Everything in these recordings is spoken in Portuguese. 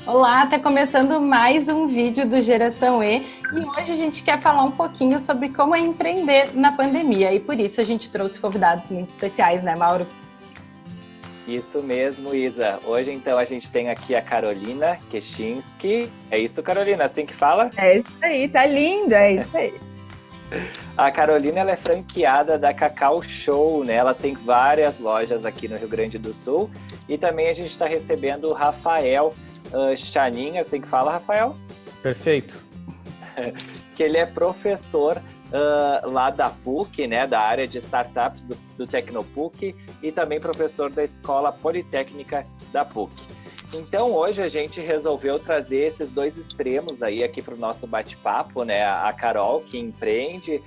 Olá, está começando mais um vídeo do Geração E e hoje a gente quer falar um pouquinho sobre como é empreender na pandemia e por isso a gente trouxe convidados muito especiais, né, Mauro? Isso mesmo, Isa. Hoje, então, a gente tem aqui a Carolina Keshinski. É isso, Carolina? Assim que fala? É isso aí, tá lindo, é isso aí. A Carolina, ela é franqueada da Cacau Show, né? Ela tem várias lojas aqui no Rio Grande do Sul. E também a gente está recebendo o Rafael Chanin, assim que fala, Rafael? Perfeito. Que ele é professor lá da PUC, né, da área de startups do Tecnopuc e também professor da Escola Politécnica da PUC. Então hoje a gente resolveu trazer esses dois extremos aí aqui para o nosso bate-papo, né? A Carol, que empreende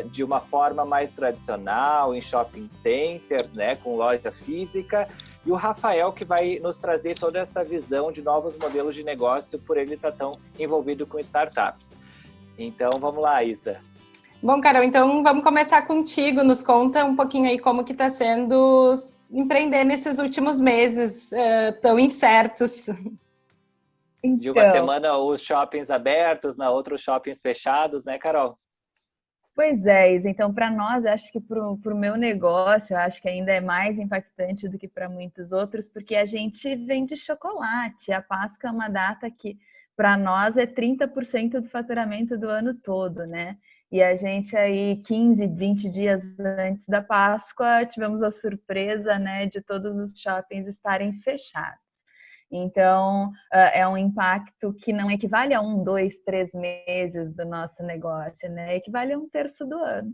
de uma forma mais tradicional em shopping centers, né, com loja física, e o Rafael, que vai nos trazer toda essa visão de novos modelos de negócio por ele estar tão envolvido com startups. Então, vamos lá, Isa. Bom, Carol, então vamos começar contigo. Nos conta um pouquinho aí como que está sendo empreender nesses últimos meses tão incertos. De uma semana os shoppings abertos, na outra os shoppings fechados, né, Carol? Pois é, Isa. Então, para nós, acho que para o meu negócio, eu acho que ainda é mais impactante do que para muitos outros, porque a gente vende chocolate. A Páscoa é uma data que, para nós, é 30% do faturamento do ano todo, né? E a gente aí, 15, 20 dias antes da Páscoa, tivemos a surpresa, né, de todos os shoppings estarem fechados. Então, é um impacto que não equivale a 1, 2, 3 meses do nosso negócio, né? Equivale a 1/3 do ano.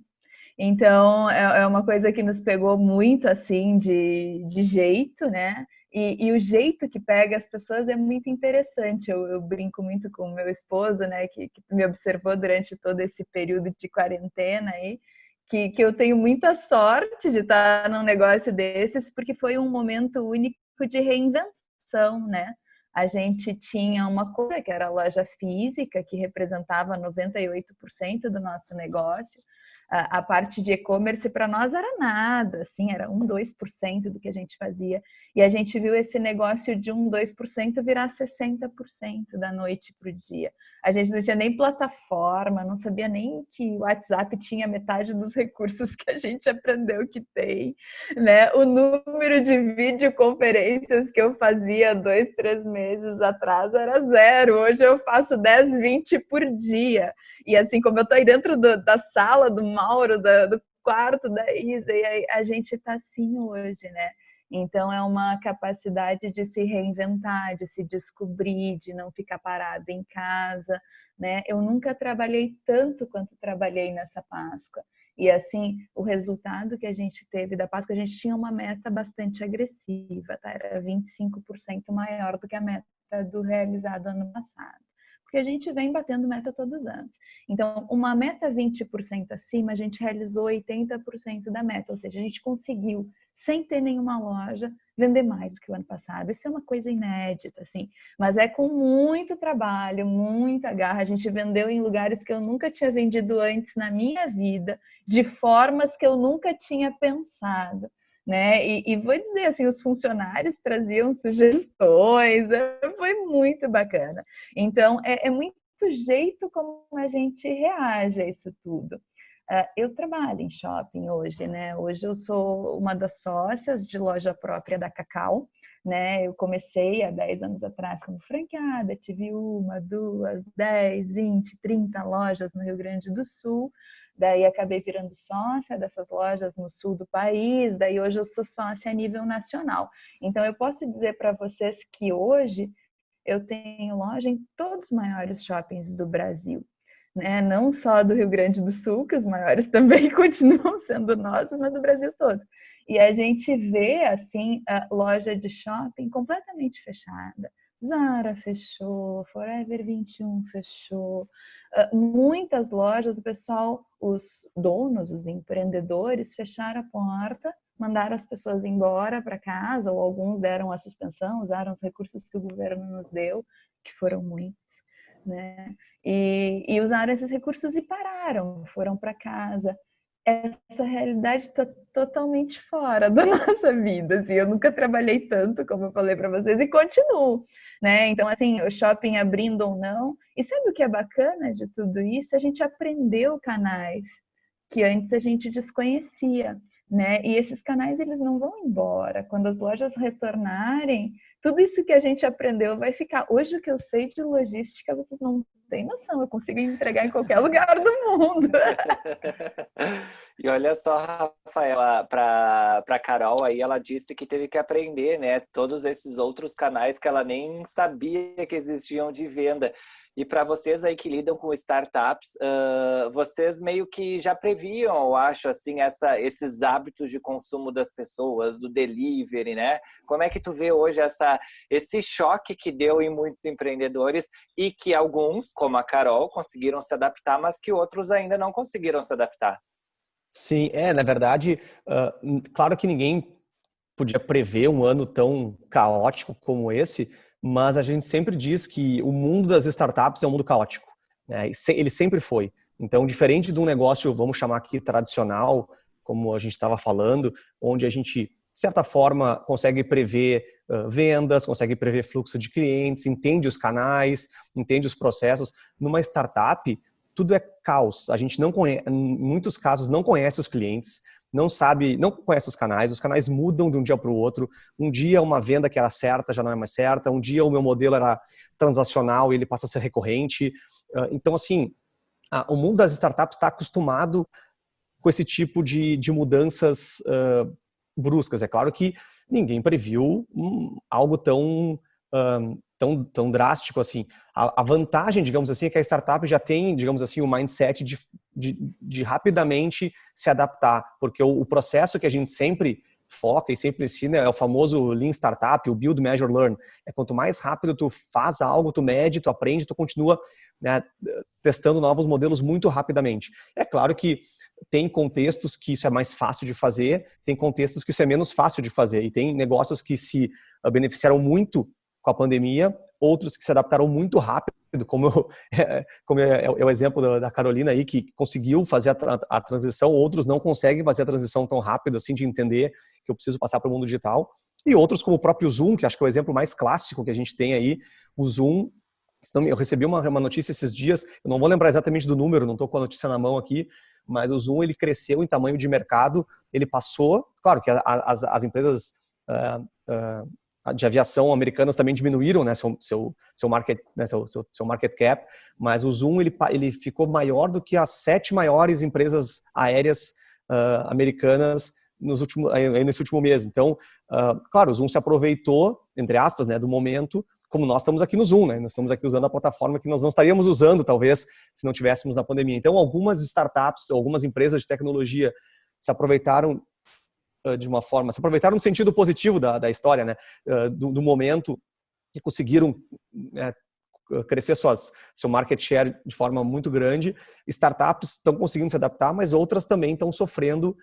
Então, é uma coisa que nos pegou muito, assim, de jeito, né? E o jeito que pega as pessoas é muito interessante. Eu brinco muito com o meu esposo, né? Que me observou durante todo esse período de quarentena aí. Que eu tenho muita sorte de estar num negócio desses, porque foi um momento único de reinvenção, né? A gente tinha uma coisa que era a loja física, que representava 98% do nosso negócio. A parte de e-commerce para nós era nada, assim, era 1, 2% do que a gente fazia. E a gente viu esse negócio de 1, 2% virar 60% da noite para o dia. A gente não tinha nem plataforma, não sabia nem que o WhatsApp tinha metade dos recursos que a gente aprendeu que tem, né? O número de videoconferências que eu fazia 2, 3 meses atrás era 0. Hoje eu faço 10, 20 por dia. E assim como eu estou aí dentro da sala do Mauro, do quarto da Isa, e a gente está assim hoje, né? Então é uma capacidade de se reinventar, de se descobrir, de não ficar parada em casa, né? Eu nunca trabalhei tanto quanto trabalhei nessa Páscoa. E assim, o resultado que a gente teve da Páscoa, a gente tinha uma meta bastante agressiva, tá? Era 25% maior do que a meta do realizado ano passado. Porque a gente vem batendo meta todos os anos. Então, uma meta 20% acima, a gente realizou 80% da meta, ou seja, a gente conseguiu, sem ter nenhuma loja, vender mais do que o ano passado. Isso é uma coisa inédita, assim, mas é com muito trabalho, muita garra. A gente vendeu em lugares que eu nunca tinha vendido antes na minha vida, de formas que eu nunca tinha pensado. Né? E vou dizer assim, os funcionários traziam sugestões, foi muito bacana. Então, é muito jeito como a gente reage a isso tudo. Eu trabalho em shopping hoje, né? Hoje eu sou uma das sócias de loja própria da Cacau, né? Eu comecei há 10 anos atrás como franqueada, tive 1, 2, 10, 20, 30 lojas no Rio Grande do Sul. Daí acabei virando sócia dessas lojas no sul do país, daí hoje eu sou sócia a nível nacional. Então eu posso dizer para vocês que hoje eu tenho loja em todos os maiores shoppings do Brasil, né? Não só do Rio Grande do Sul, que os maiores também continuam sendo nossos, mas do Brasil todo. E a gente vê, assim, a loja de shopping completamente fechada. Zara fechou, Forever 21 fechou. Muitas lojas, o pessoal, os donos, os empreendedores fecharam a porta, mandaram as pessoas embora para casa, ou alguns deram a suspensão, usaram os recursos que o governo nos deu, que foram muitos, né? E usaram esses recursos e pararam, foram para casa. essa realidade está totalmente fora da nossa vida. Assim, eu nunca trabalhei tanto, como eu falei para vocês, e continuo, né? Então, assim, o shopping abrindo ou não. E sabe o que é bacana de tudo isso? A gente aprendeu canais que antes a gente desconhecia, né? E esses canais, eles não vão embora. Quando as lojas retornarem, tudo isso que a gente aprendeu vai ficar. Hoje, o que eu sei de logística, vocês não têm noção. Eu consigo entregar em qualquer lugar do mundo. E olha só, Rafaela, para Carol aí, ela disse que teve que aprender, né, todos esses outros canais que ela nem sabia que existiam de venda. E para vocês aí que lidam com startups, vocês meio que já previam, eu acho, assim, esses hábitos de consumo das pessoas, do delivery, né? Como é que tu vê hoje esse choque que deu em muitos empreendedores e que alguns, como a Carol, conseguiram se adaptar, mas que outros ainda não conseguiram se adaptar? Sim, na verdade, claro que ninguém podia prever um ano tão caótico como esse, mas a gente sempre diz que o mundo das startups é um mundo caótico, né? Ele sempre foi. Então, diferente de um negócio, vamos chamar aqui tradicional, como a gente estava falando, onde a gente, de certa forma, consegue prever vendas, consegue prever fluxo de clientes, entende os canais, entende os processos. Numa startup, tudo é caos. A gente não conhece, em muitos casos, não conhece os clientes, não conhece os canais mudam de um dia para o outro. Um dia uma venda que era certa já não é mais certa, um dia o meu modelo era transacional e ele passa a ser recorrente. Então, assim, o mundo das startups está acostumado com esse tipo de mudanças bruscas. É claro que ninguém previu algo tão drástico assim. A vantagem, digamos assim, é que a startup já tem, digamos assim, o mindset de rapidamente se adaptar, porque o processo que a gente sempre foca e sempre ensina é o famoso Lean Startup, o Build, Measure, Learn. É quanto mais rápido tu faz algo, tu mede, tu aprende, tu continua, né, testando novos modelos muito rapidamente. É claro que tem contextos que isso é mais fácil de fazer, tem contextos que isso é menos fácil de fazer, e tem negócios que se beneficiaram muito com a pandemia, outros que se adaptaram muito rápido, como é o exemplo da Carolina aí, que conseguiu fazer a transição, outros não conseguem fazer a transição tão rápido assim, de entender que eu preciso passar para o mundo digital, e outros como o próprio Zoom, que acho que é o exemplo mais clássico que a gente tem aí, o Zoom. Eu recebi uma notícia esses dias, eu não vou lembrar exatamente do número, não estou com a notícia na mão aqui, mas o Zoom ele cresceu em tamanho de mercado, ele passou, claro que as empresas de aviação americanas também diminuíram, né, seu market cap, mas o Zoom ele ficou maior do que as 7 maiores empresas aéreas americanas nesse último mês. Então, claro, o Zoom se aproveitou, entre aspas, né, do momento, como nós estamos aqui no Zoom, né? Nós estamos aqui usando a plataforma que nós não estaríamos usando, talvez, se não tivéssemos na pandemia. Então, algumas startups, algumas empresas de tecnologia se aproveitaram de uma forma, se aproveitaram no sentido positivo da história, né? Do momento, que conseguiram crescer seu market share de forma muito grande. Startups estão conseguindo se adaptar, mas outras também estão sofrendo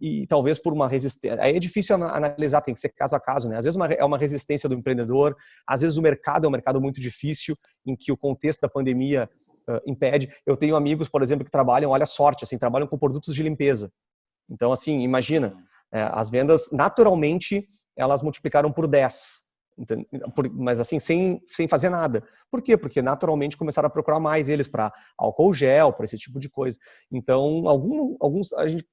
e talvez por uma resistência. Aí é difícil analisar, tem que ser caso a caso, né? Às vezes é uma resistência do empreendedor, às vezes o mercado é um mercado muito difícil, em que o contexto da pandemia impede. Eu tenho amigos, por exemplo, que trabalham, olha a sorte, assim, trabalham com produtos de limpeza. Então, assim, imagina, as vendas, naturalmente, elas multiplicaram por 10. Mas assim, sem fazer nada. Por quê? Porque naturalmente começaram a procurar mais eles para álcool gel, para esse tipo de coisa. Então, alguns a gente,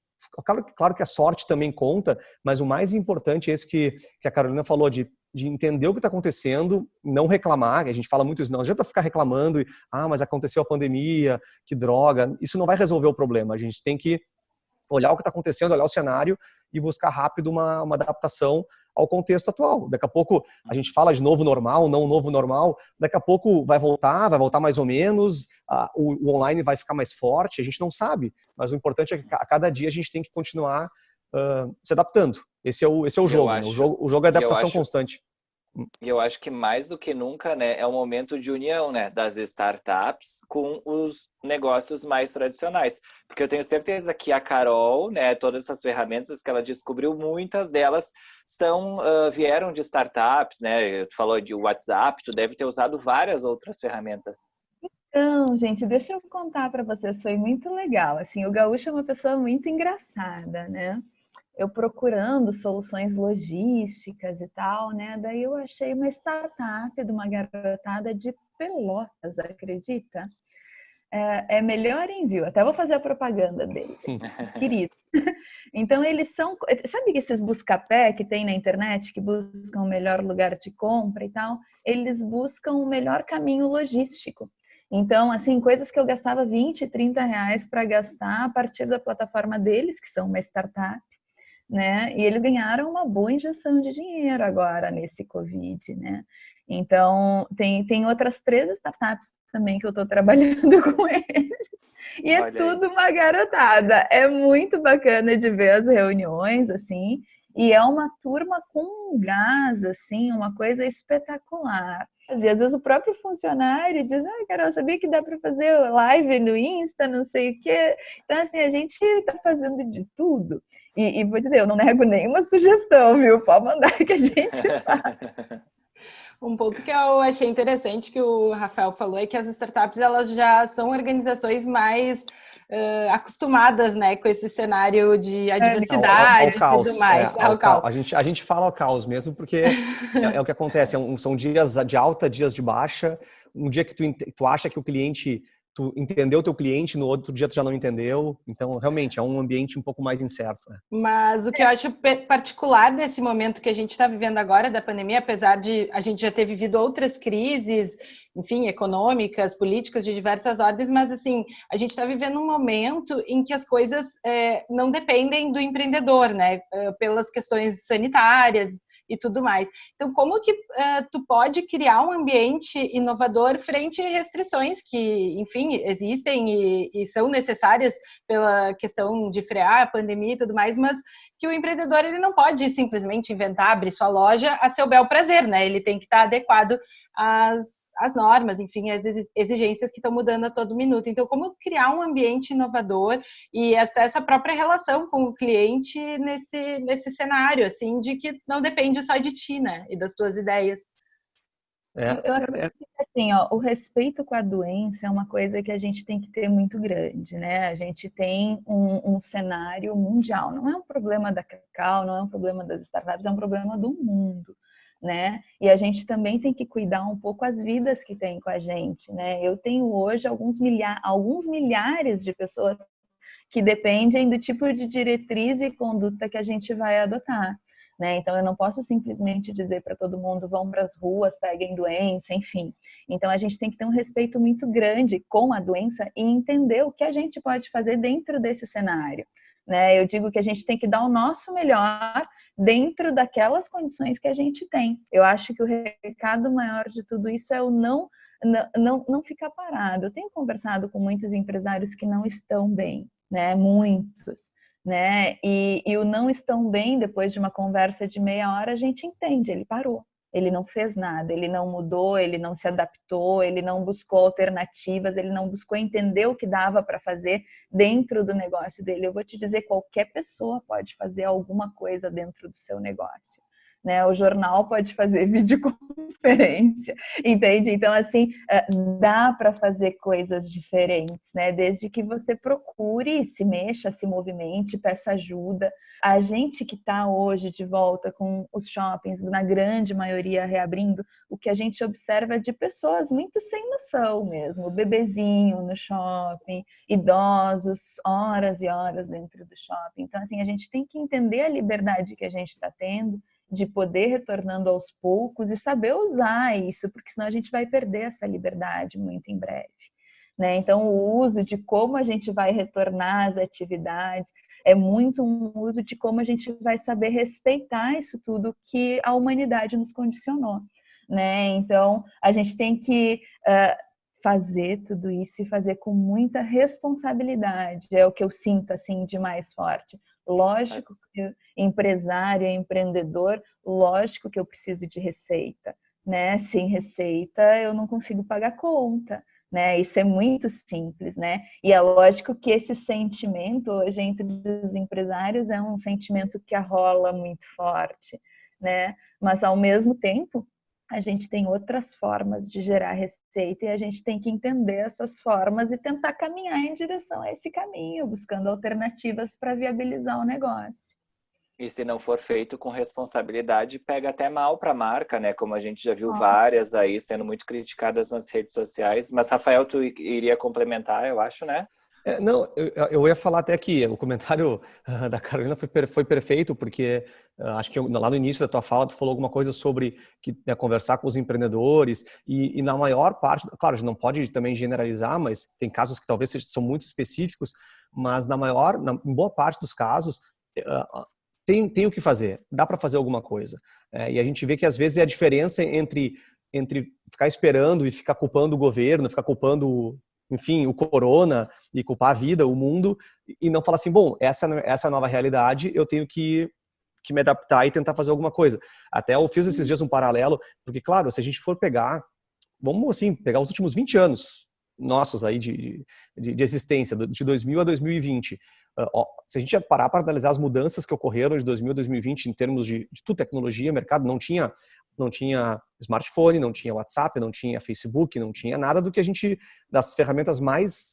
claro que a sorte também conta, mas o mais importante é isso que a Carolina falou, de entender o que está acontecendo, não reclamar. A gente fala muito isso, não adianta ficar reclamando, mas aconteceu a pandemia, que droga. Isso não vai resolver o problema. A gente tem que olhar o que está acontecendo, olhar o cenário e buscar rápido uma adaptação ao contexto atual. Daqui a pouco a gente fala de novo normal, não novo normal, daqui a pouco vai voltar mais ou menos, o online vai ficar mais forte, a gente não sabe, mas o importante é que a cada dia a gente tem que continuar se adaptando. Esse é o jogo, né? O jogo é adaptação constante. E eu acho que mais do que nunca, né, é um momento de união, né, das startups com os negócios mais tradicionais. Porque eu tenho certeza que a Carol, né, todas essas ferramentas que ela descobriu, muitas delas vieram de startups, né? Tu falou de WhatsApp, tu deve ter usado várias outras ferramentas. Então, gente, deixa eu contar para vocês, foi muito legal. Assim, o Gaúcho é uma pessoa muito engraçada, né? Eu procurando soluções logísticas e tal, né? Daí eu achei uma startup de uma garotada de Pelotas, acredita? É Melhor Envio, até vou fazer a propaganda deles, querido. Então eles são, sabe esses buscapé que tem na internet, que buscam o melhor lugar de compra e tal? Eles buscam o melhor caminho logístico. Então, assim, coisas que eu gastava 20, 30 reais para gastar a partir da plataforma deles, que são uma startup, né? E eles ganharam uma boa injeção de dinheiro agora nesse Covid, né? Então, tem outras 3 startups também que eu estou trabalhando com eles. E é tudo uma garotada. É muito bacana de ver as reuniões, assim. E é uma turma com um gás, assim, uma coisa espetacular. Às vezes o próprio funcionário diz, Carol, sabia que dá para fazer live no Insta, não sei o quê. Então, assim, a gente está fazendo de tudo. E vou dizer, eu não nego nenhuma sugestão, viu? Pode mandar que a gente faz. Um ponto que eu achei interessante que o Rafael falou é que as startups elas já são organizações mais acostumadas, né, com esse cenário de adversidade e tudo mais. Ao caos. A gente fala ao caos mesmo, porque é o que acontece. São dias de alta, dias de baixa. Um dia que tu acha que o cliente... Tu entendeu o teu cliente, no outro dia tu já não entendeu. Então, realmente, é um ambiente um pouco mais incerto. Né? Mas o que eu acho particular desse momento que a gente está vivendo agora, da pandemia, apesar de a gente já ter vivido outras crises, enfim, econômicas, políticas de diversas ordens, mas, assim, a gente está vivendo um momento em que as coisas não dependem do empreendedor, né? Pelas questões sanitárias e tudo mais. Então, como que tu pode criar um ambiente inovador frente a restrições que, enfim, existem e são necessárias pela questão de frear a pandemia e tudo mais, mas que o empreendedor ele não pode simplesmente inventar, abrir sua loja a seu bel prazer, né? Ele tem que estar adequado às normas, enfim, às exigências que estão mudando a todo minuto. Então, como criar um ambiente inovador e até essa própria relação com o cliente nesse cenário, assim, de que não depende só de ti, né? E das tuas ideias. Eu acho que assim, ó, o respeito com a doença é uma coisa que a gente tem que ter muito grande, né? A gente tem um cenário mundial, não é um problema da Cacau, não é um problema das startups, é um problema do mundo, né? E a gente também tem que cuidar um pouco as vidas que tem com a gente, né? Eu tenho hoje alguns milhares de pessoas que dependem do tipo de diretriz e conduta que a gente vai adotar. Né? Então, eu não posso simplesmente dizer para todo mundo vão para as ruas, peguem doença, enfim. Então, a gente tem que ter um respeito muito grande com a doença e entender o que a gente pode fazer dentro desse cenário. Né? Eu digo que a gente tem que dar o nosso melhor dentro daquelas condições que a gente tem. Eu acho que o recado maior de tudo isso é o não ficar parado. Eu tenho conversado com muitos empresários que não estão bem, né? Muitos. Né? E o não estão bem, depois de uma conversa de meia hora, a gente entende, ele parou, ele não fez nada, ele não mudou, ele não se adaptou, ele não buscou alternativas, ele não buscou entender o que dava para fazer dentro do negócio dele. Eu vou te dizer, qualquer pessoa pode fazer alguma coisa dentro do seu negócio. Né? O jornal pode fazer videoconferência, entende? Então, assim, dá para fazer coisas diferentes, né? Desde que você procure, se mexa, se movimente, peça ajuda. A gente que está hoje de volta com os shoppings, na grande maioria reabrindo, o que a gente observa é de pessoas muito sem noção mesmo, bebezinho no shopping, idosos, horas e horas dentro do shopping. Então, assim, a gente tem que entender a liberdade que a gente está tendo, de poder retornando aos poucos e saber usar isso, porque senão a gente vai perder essa liberdade muito em breve. Né? Então, o uso de como a gente vai retornar às atividades é muito um uso de como a gente vai saber respeitar isso tudo que a humanidade nos condicionou. Né? Então, a gente tem que fazer tudo isso e fazer com muita responsabilidade, é o que eu sinto assim de mais forte. Lógico que empresário, empreendedor, lógico que eu preciso de receita, né? Sem receita eu não consigo pagar conta, né? Isso é muito simples, né? E é lógico que esse sentimento hoje entre os empresários é um sentimento que arrola muito forte, né? Mas ao mesmo tempo a gente tem outras formas de gerar receita e a gente tem que entender essas formas e tentar caminhar em direção a esse caminho, buscando alternativas para viabilizar o negócio. E se não for feito com responsabilidade, pega até mal para a marca, né? Como a gente já viu várias aí sendo muito criticadas nas redes sociais. Mas, Rafael, tu iria complementar, eu acho, né? Não, eu ia falar até aqui, o comentário da Carolina foi perfeito, porque acho que lá no início da tua fala tu falou alguma coisa sobre conversar com os empreendedores e na maior parte, claro, a gente não pode também generalizar, mas tem casos que talvez são muito específicos, mas em boa parte dos casos, tem o que fazer, dá para fazer alguma coisa. E a gente vê que às vezes é a diferença entre ficar esperando e ficar culpando o governo, ficar culpando, enfim, o corona e culpar a vida, o mundo, e não falar assim, bom, essa é a nova realidade, eu tenho que me adaptar e tentar fazer alguma coisa. Até eu fiz esses dias um paralelo, porque, claro, se a gente for vamos assim, pegar os últimos 20 anos nossos aí de existência, de 2000 a 2020, se a gente parar para analisar as mudanças que ocorreram de 2000 a 2020 em termos de tudo, tecnologia, mercado, não tinha smartphone, não tinha WhatsApp, não tinha Facebook, não tinha nada das ferramentas mais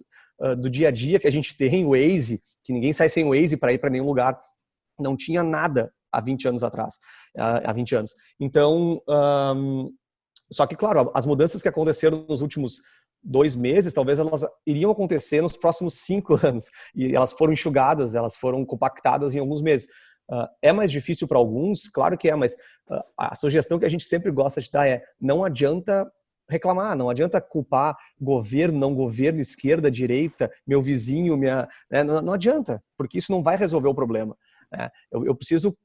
do dia a dia que a gente tem, o Waze, que ninguém sai sem o Waze para ir para nenhum lugar, não tinha nada há 20 anos atrás, há 20 anos. Então, só que, claro, as mudanças que aconteceram nos últimos 2 meses, talvez elas iriam acontecer nos próximos 5 anos, e elas foram enxugadas, elas foram compactadas em alguns meses. É mais difícil para alguns, claro que é, mas a sugestão que a gente sempre gosta de dar é: não adianta reclamar, não adianta culpar governo, não governo, esquerda, direita, meu vizinho, não adianta, porque isso não vai resolver o problema. Eu preciso,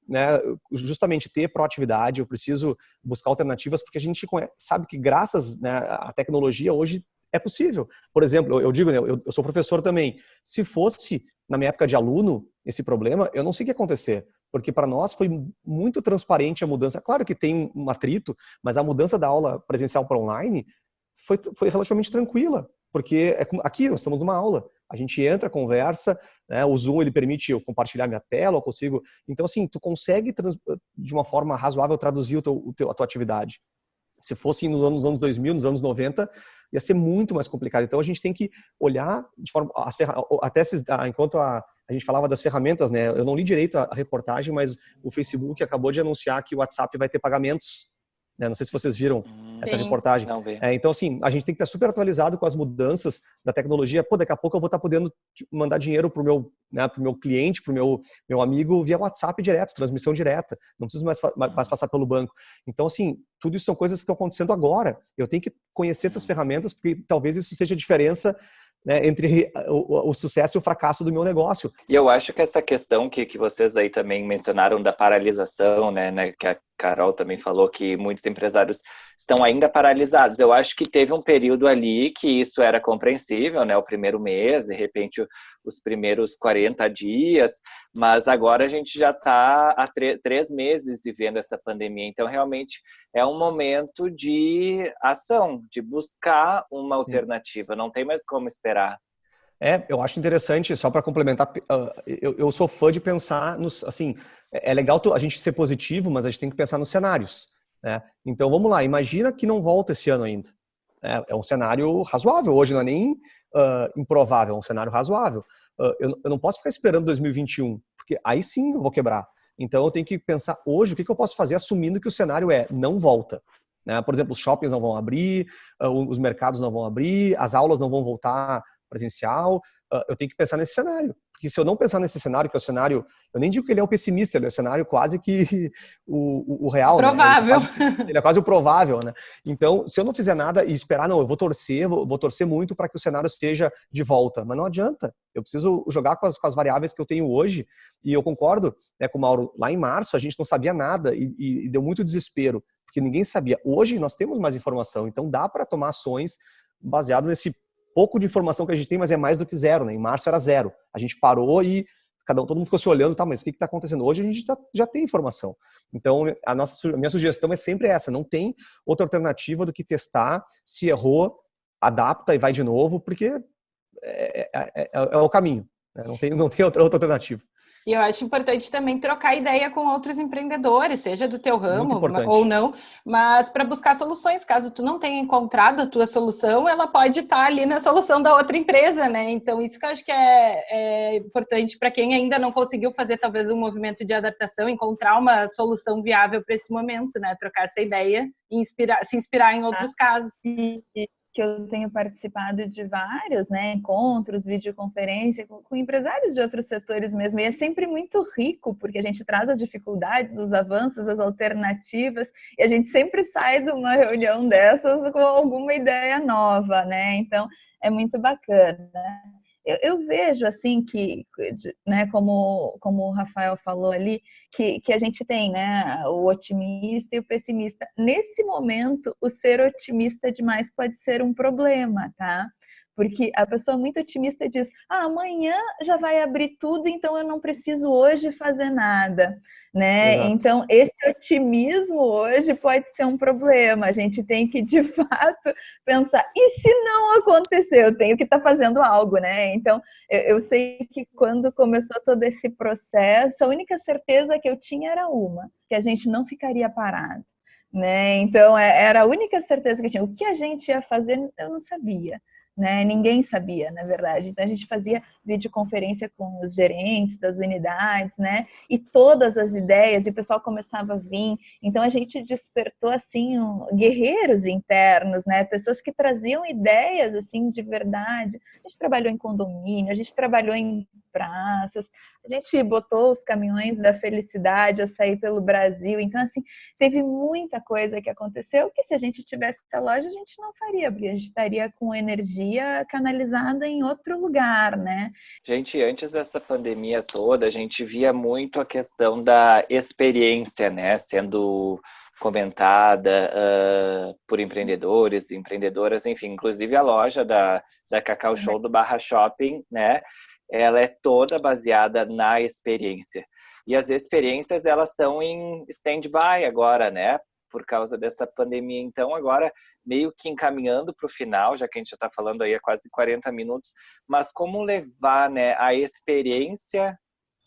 justamente ter proatividade, eu preciso buscar alternativas, porque a gente sabe que graças, à tecnologia hoje é possível. Por exemplo, eu digo, eu sou professor também. Se fosse na minha época de aluno esse problema, eu não sei o que ia acontecer, porque para nós foi muito transparente a mudança. Claro que tem um atrito, mas a mudança da aula presencial para online foi relativamente tranquila, porque aqui nós estamos numa aula, a gente entra, conversa, o Zoom ele permite eu compartilhar minha tela, eu consigo. Então, assim, tu consegue de uma forma razoável traduzir a tua atividade. Se fosse nos anos 2000, nos anos 90, ia ser muito mais complicado. Então, a gente tem que olhar de forma... enquanto a gente falava das ferramentas, né? Eu não li direito a reportagem, mas o Facebook acabou de anunciar que o WhatsApp vai ter pagamentos. Não sei se vocês viram essa reportagem. Não vi. Então, assim, a gente tem que estar super atualizado com as mudanças da tecnologia. Daqui a pouco eu vou estar podendo mandar dinheiro pro meu cliente, pro meu amigo via WhatsApp direto, transmissão direta. Não preciso mais passar pelo banco. Então, assim, tudo isso são coisas que estão acontecendo agora. Eu tenho que conhecer essas ferramentas, porque talvez isso seja a diferença, entre o sucesso e o fracasso do meu negócio. E eu acho que essa questão que vocês aí também mencionaram da paralisação, né, que a Carol também falou que muitos empresários estão ainda paralisados. Eu acho que teve um período ali que isso era compreensível, né, o primeiro mês, de repente os primeiros 40 dias, mas agora a gente já está há 3 meses vivendo essa pandemia, então realmente é um momento de ação, de buscar uma alternativa, não tem mais como esperar. Eu acho interessante, só para complementar, eu sou fã de pensar assim, é legal a gente ser positivo, mas a gente tem que pensar nos cenários, né? Então vamos lá, imagina que não volta esse ano ainda. É um cenário razoável, hoje não é nem improvável, é um cenário razoável. Eu não posso ficar esperando 2021, porque aí sim eu vou quebrar. Então eu tenho que pensar hoje o que eu posso fazer assumindo que o cenário não volta. Por exemplo, os shoppings não vão abrir, os mercados não vão abrir, as aulas não vão voltar presencial. Eu tenho que pensar nesse cenário. Porque se eu não pensar nesse cenário, que é o cenário, eu nem digo que ele é o pessimista, ele é o cenário quase que o real. Provável. Né? Ele é quase o provável, né? Então, se eu não fizer nada e esperar, não, eu vou torcer muito para que o cenário esteja de volta. Mas não adianta. Eu preciso jogar com as variáveis que eu tenho hoje. E eu concordo com o Mauro, lá em março a gente não sabia nada e deu muito desespero, porque ninguém sabia. Hoje nós temos mais informação, então dá para tomar ações baseado nesse pouco de informação que a gente tem, mas é mais do que zero, né? Em março era 0. A gente parou e todo mundo ficou se olhando, tá, mas o que está acontecendo? Hoje a gente já tem informação. Então, a minha sugestão é sempre essa, não tem outra alternativa do que testar, se errou, adapta e vai de novo, porque é o caminho, né? Não tem outra alternativa. E eu acho importante também trocar ideia com outros empreendedores, seja do teu ramo ou não, mas para buscar soluções. Caso tu não tenha encontrado a tua solução, ela pode estar ali na solução da outra empresa, né? Então, isso que eu acho que é importante para quem ainda não conseguiu fazer talvez um movimento de adaptação, encontrar uma solução viável para esse momento, né? Trocar essa ideia e se inspirar em outros casos. Que eu tenho participado de vários, né, encontros, videoconferência com empresários de outros setores mesmo, e é sempre muito rico, porque a gente traz as dificuldades, os avanços, as alternativas, e a gente sempre sai de uma reunião dessas com alguma ideia nova, né, então é muito bacana. Eu vejo, assim, que, né, como o Rafael falou ali, que a gente tem, né, o otimista e o pessimista. Nesse momento, o ser otimista demais pode ser um problema, tá? Porque a pessoa muito otimista diz, amanhã já vai abrir tudo, então eu não preciso hoje fazer nada, né? Exato. Então, esse otimismo hoje pode ser um problema. A gente tem que, de fato, pensar, e se não acontecer? Eu tenho que estar fazendo algo, né? Então, eu sei que quando começou todo esse processo, a única certeza que eu tinha era que a gente não ficaria parado, né? Então, era a única certeza que eu tinha. O que a gente ia fazer, eu não sabia. Né? Ninguém sabia, na verdade. Então a gente fazia videoconferência com os gerentes das unidades, né? E todas as ideias, e o pessoal começava a vir. Então a gente despertou assim guerreiros internos, né? Pessoas que traziam ideias assim de verdade. A gente trabalhou em condomínio, a gente trabalhou em praças, a gente botou os caminhões da felicidade a sair pelo Brasil. Então assim, teve muita coisa que aconteceu que se a gente tivesse essa loja a gente não faria, porque a gente estaria com energia canalizada em outro lugar, né? Gente, antes dessa pandemia toda, a gente via muito a questão da experiência, né, sendo comentada por empreendedores, empreendedoras, enfim, inclusive a loja da Cacau Show do Barra Shopping, né, ela é toda baseada na experiência. E as experiências, elas estão em stand-by agora, né, por causa dessa pandemia. Então, agora, meio que encaminhando para o final, já que a gente já está falando aí há quase 40 minutos, mas como levar, né, a experiência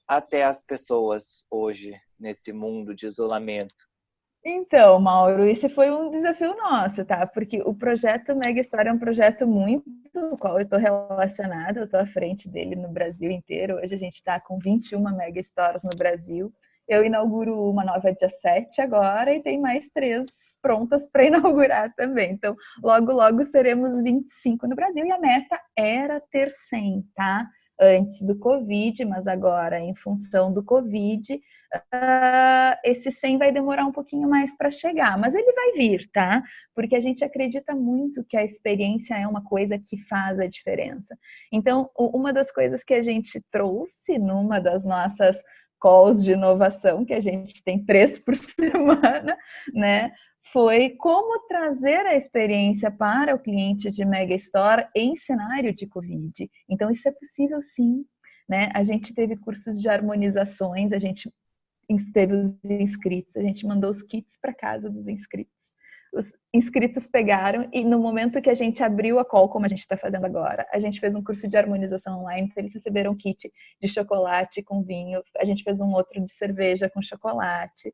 até as pessoas hoje, nesse mundo de isolamento? Então, Mauro, esse foi um desafio nosso, tá? Porque o projeto Mega Store é um projeto muito com o qual eu estou relacionada, eu estou à frente dele no Brasil inteiro. Hoje a gente está com 21 Mega Stores no Brasil. Eu inauguro uma nova dia 7 agora e tem mais 3 prontas para inaugurar também. Então, logo, logo seremos 25 no Brasil e a meta era ter 100, tá? Antes do Covid, mas agora, em função do Covid, esse 100 vai demorar um pouquinho mais para chegar, mas ele vai vir, tá? Porque a gente acredita muito que a experiência é uma coisa que faz a diferença. Então, uma das coisas que a gente trouxe numa das nossas calls de inovação, que a gente tem 3 por semana, né? Foi como trazer a experiência para o cliente de Mega Store em cenário de Covid. Então, isso é possível sim, né? A gente teve cursos de harmonizações, a gente teve os inscritos, a gente mandou os kits para casa dos inscritos. Os inscritos pegaram e no momento que a gente abriu a call, como a gente está fazendo agora, a gente fez um curso de harmonização online, então eles receberam um kit de chocolate com vinho, a gente fez um outro de cerveja com chocolate.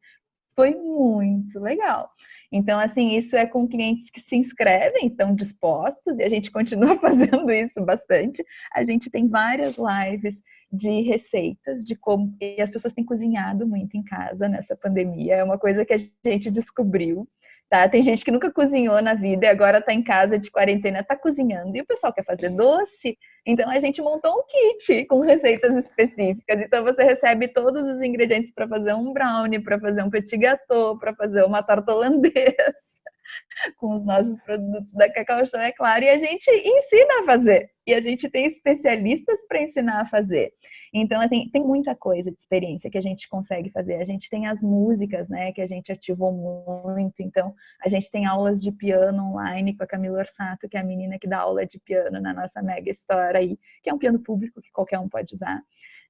Foi muito legal. Então, assim, isso é com clientes que se inscrevem, estão dispostos, e a gente continua fazendo isso bastante. A gente tem várias lives de receitas, de como... E as pessoas têm cozinhado muito em casa nessa pandemia. É uma coisa que a gente descobriu. Tá? Tem gente que nunca cozinhou na vida e agora está em casa de quarentena, está cozinhando. E o pessoal quer fazer doce, então a gente montou um kit com receitas específicas. Então você recebe todos os ingredientes para fazer um brownie, para fazer um petit gâteau, para fazer uma torta holandesa, com os nossos produtos da Cacau Show, é claro, e a gente ensina a fazer. E a gente tem especialistas para ensinar a fazer. Então, assim, tem muita coisa de experiência que a gente consegue fazer. A gente tem as músicas, né, que a gente ativou muito. Então, a gente tem aulas de piano online com a Camila Orsato, que é a menina que dá aula de piano na nossa Mega Store aí, que é um piano público que qualquer um pode usar,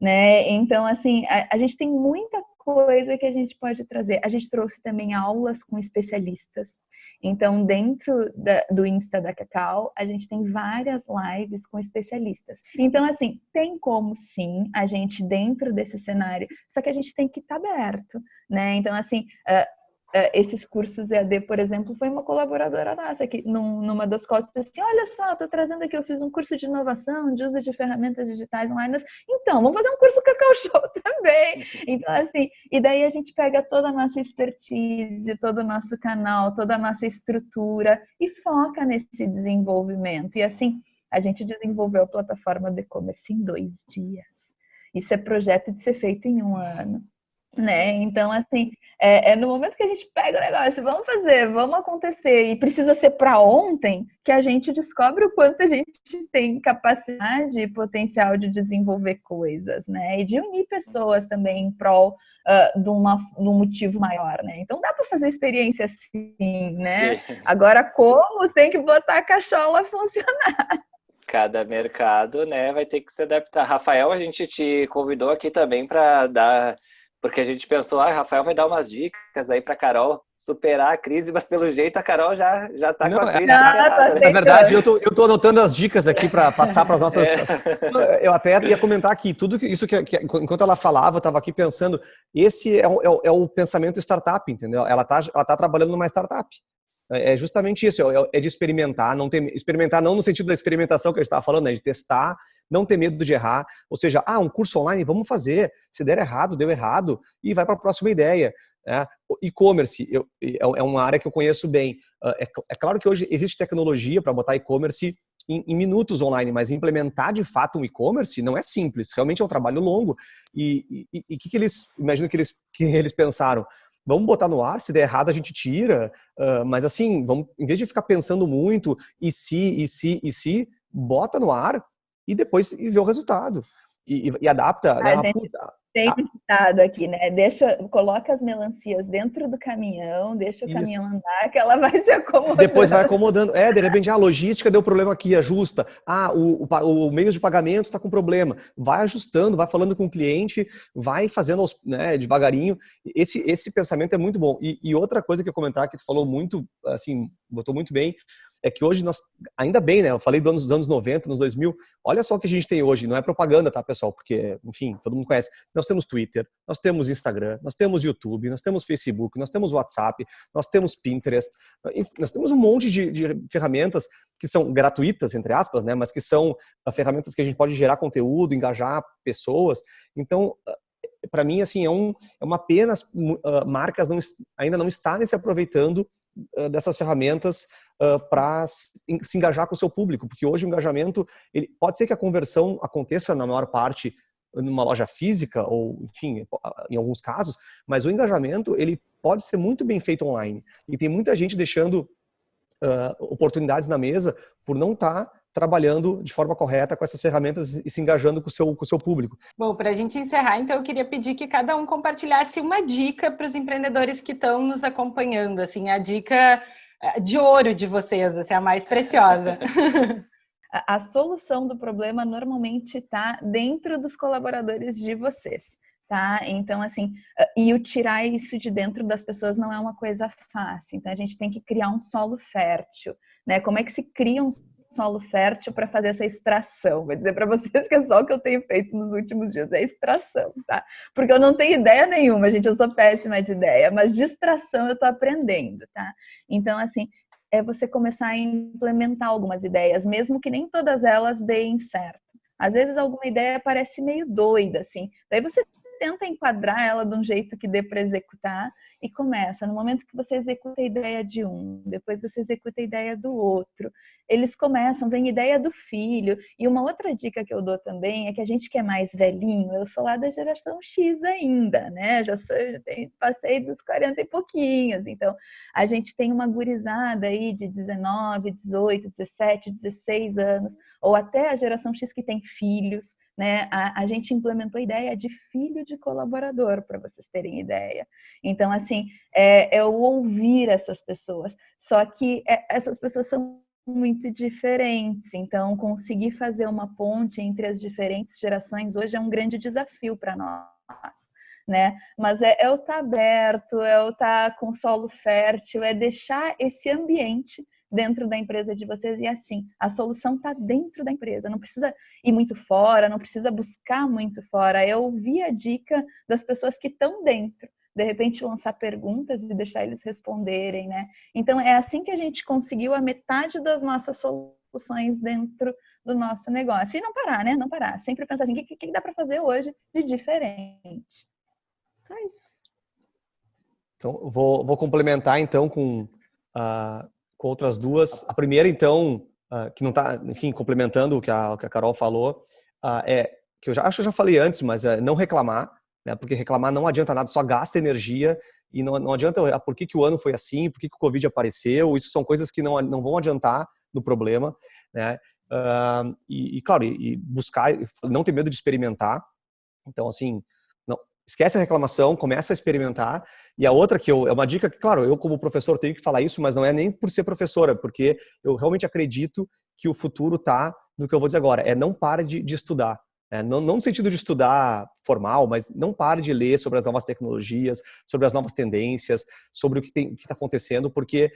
né? Então, assim, a gente tem muita coisa que a gente pode trazer. A gente trouxe também aulas com especialistas. Então, dentro do Insta da Cacau, a gente tem várias lives com especialistas. Então, assim, tem como sim a gente dentro desse cenário, só que a gente tem que estar aberto, né? Então, assim, esses cursos EAD, por exemplo, foi uma colaboradora nossa que numa das costas assim, olha só, tô trazendo aqui, eu fiz um curso de inovação, de uso de ferramentas digitais online, então, vamos fazer um curso Cacau Show também. Então, assim, e daí a gente pega toda a nossa expertise, todo o nosso canal, toda a nossa estrutura e foca nesse desenvolvimento. E assim, a gente desenvolveu a plataforma de e-commerce em 2 dias. Isso é projeto de ser feito em 1 ano. Né? Então, assim, no momento que a gente pega o negócio, vamos fazer, vamos acontecer, e precisa ser para ontem, que a gente descobre o quanto a gente tem capacidade e potencial de desenvolver coisas, né? E de unir pessoas também em prol de um motivo maior, né? Então, dá para fazer experiência assim, né? Sim. Agora, como tem que botar a cachola a funcionar? Cada mercado, né, vai ter que se adaptar. Rafael, a gente te convidou aqui também para dar, porque a gente pensou, Rafael vai dar umas dicas aí para Carol superar a crise, mas pelo jeito a Carol já tá com a crise superada, né? Na verdade, eu tô anotando as dicas aqui para passar para as nossas. Eu até ia comentar aqui, tudo isso que enquanto ela falava, eu estava aqui pensando, esse é o pensamento startup, entendeu? Ela tá trabalhando numa startup. É justamente isso, é de experimentar, experimentar não no sentido da experimentação que a gente estava falando, né, de testar, não ter medo de errar, ou seja, um curso online, vamos fazer, se der errado, deu errado, e vai para a próxima ideia. Né? E-commerce é uma área que eu conheço bem. É claro que hoje existe tecnologia para botar e-commerce em minutos online, mas implementar de fato um e-commerce não é simples, realmente é um trabalho longo. E que eles, imagino que eles pensaram, vamos botar no ar, se der errado a gente tira, mas assim, vamos, em vez de ficar pensando muito, e se, bota no ar e depois vê o resultado. E adapta, né? Tem ditado aqui, né? Coloca as melancias dentro do caminhão, deixa o caminhão andar, que ela vai se acomodando. Depois vai acomodando. De repente, a logística deu problema aqui, ajusta. O meio de pagamento está com problema. Vai ajustando, vai falando com o cliente, vai fazendo devagarinho. Esse pensamento é muito bom. E outra coisa que eu comentar, que tu falou muito, assim, botou muito bem, é que hoje nós, ainda bem, né? Eu falei dos anos 90, nos 2000, olha só o que a gente tem hoje, não é propaganda, tá, pessoal? Porque, enfim, todo mundo conhece. Nós temos Twitter, nós temos Instagram, nós temos YouTube, nós temos Facebook, nós temos WhatsApp, nós temos Pinterest, nós temos um monte de ferramentas que são gratuitas, entre aspas, né? Mas que são ferramentas que a gente pode gerar conteúdo, engajar pessoas. Então, para mim, assim, é uma pena marcas ainda não estarem se aproveitando dessas ferramentas para se engajar com o seu público, porque hoje o engajamento, pode ser que a conversão aconteça na maior parte numa loja física ou, enfim, em alguns casos, mas o engajamento ele pode ser muito bem feito online e tem muita gente deixando oportunidades na mesa por não estar trabalhando de forma correta com essas ferramentas e se engajando com o seu público. Bom, para a gente encerrar, então, eu queria pedir que cada um compartilhasse uma dica para os empreendedores que estão nos acompanhando, assim, a dica de ouro de vocês, assim, a mais preciosa. A solução do problema normalmente está dentro dos colaboradores de vocês, tá? Então, assim, e o tirar isso de dentro das pessoas não é uma coisa fácil. Então, a gente tem que criar um solo fértil, né? Como é que se cria um solo fértil para fazer essa extração? Vou dizer para vocês que é só o que eu tenho feito nos últimos dias, é extração, tá? Porque eu não tenho ideia nenhuma, gente, eu sou péssima de ideia, mas de extração eu tô aprendendo, tá? Então, assim, é você começar a implementar algumas ideias, mesmo que nem todas elas deem certo. Às vezes alguma ideia parece meio doida, assim, daí você tenta enquadrar ela de um jeito que dê para executar e começa. No momento que você executa a ideia de um, depois você executa a ideia do outro, eles começam, vem ideia do filho. E uma outra dica que eu dou também é que a gente que é mais velhinho, eu sou lá da geração X ainda, né? Passei dos 40 e pouquinhos, então a gente tem uma gurizada aí de 19, 18, 17, 16 anos, ou até a geração X que tem filhos, né? A gente implementou a ideia de filho de colaborador, para vocês terem ideia. Então, assim, é o ouvir essas pessoas. Só que essas pessoas são muito diferentes. Então, conseguir fazer uma ponte entre as diferentes gerações hoje é um grande desafio para nós. né? Mas é o estar aberto, é o estar com solo fértil, é deixar esse ambiente dentro da empresa de vocês. E assim, a solução está dentro da empresa, não precisa ir muito fora, não precisa buscar muito fora. Eu ouvi a dica das pessoas que estão dentro, de repente lançar perguntas e deixar eles responderem, né? Então é assim que a gente conseguiu a metade das nossas soluções dentro do nosso negócio. E não parar, né? Não parar. Sempre pensar assim, o que dá para fazer hoje de diferente? Então, vou complementar, então, com outras duas. A primeira, então, que não está, enfim, complementando o que a Carol falou, que eu acho que eu já falei antes, mas é não reclamar, né? Porque reclamar não adianta nada, só gasta energia e não adianta por que o ano foi assim, por que o Covid apareceu, isso são coisas que não vão adiantar no problema, né? Claro, buscar, não ter medo de experimentar. Então, assim, esquece a reclamação, começa a experimentar. E a outra é uma dica que, claro, eu como professor tenho que falar isso, mas não é nem por ser professora, porque eu realmente acredito que o futuro está no que eu vou dizer agora, não pare de estudar. Não no sentido de estudar formal, mas não pare de ler sobre as novas tecnologias, sobre as novas tendências, sobre o que está acontecendo, porque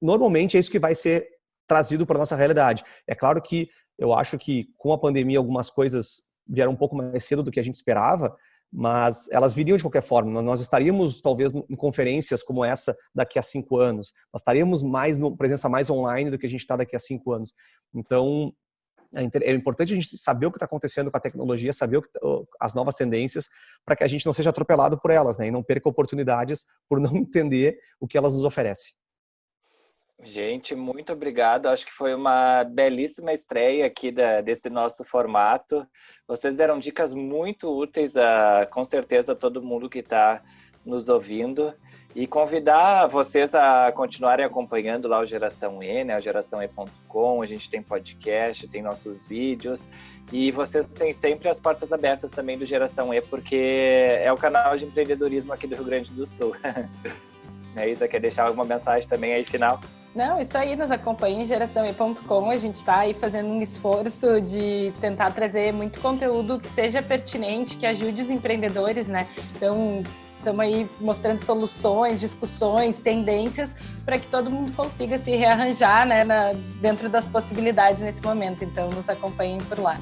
normalmente é isso que vai ser trazido para a nossa realidade. É claro que eu acho que com a pandemia algumas coisas vieram um pouco mais cedo do que a gente esperava, mas elas viriam de qualquer forma. Nós estaríamos, talvez, em conferências como essa daqui a 5 anos. Nós estaríamos presença mais online do que a gente está daqui a 5 anos. Então, é importante a gente saber o que está acontecendo com a tecnologia, saber as novas tendências, para que a gente não seja atropelado por elas, né? E não perca oportunidades por não entender o que elas nos oferecem. Gente, muito obrigado. Acho que foi uma belíssima estreia aqui desse nosso formato. Vocês deram dicas muito úteis com certeza, todo mundo que está nos ouvindo. E convidar vocês a continuarem acompanhando lá o Geração E, né? O geraçãoe.com. A gente tem podcast, tem nossos vídeos. E vocês têm sempre as portas abertas também do Geração E, porque é o canal de empreendedorismo aqui do Rio Grande do Sul. Isa, quer deixar alguma mensagem também aí final? Não, isso aí, nos acompanhe em geraçãoe.com. A gente está aí fazendo um esforço de tentar trazer muito conteúdo que seja pertinente, que ajude os empreendedores, né? Então, estamos aí mostrando soluções, discussões, tendências, para que todo mundo consiga se rearranjar, né, dentro das possibilidades nesse momento. Então, nos acompanhem por lá.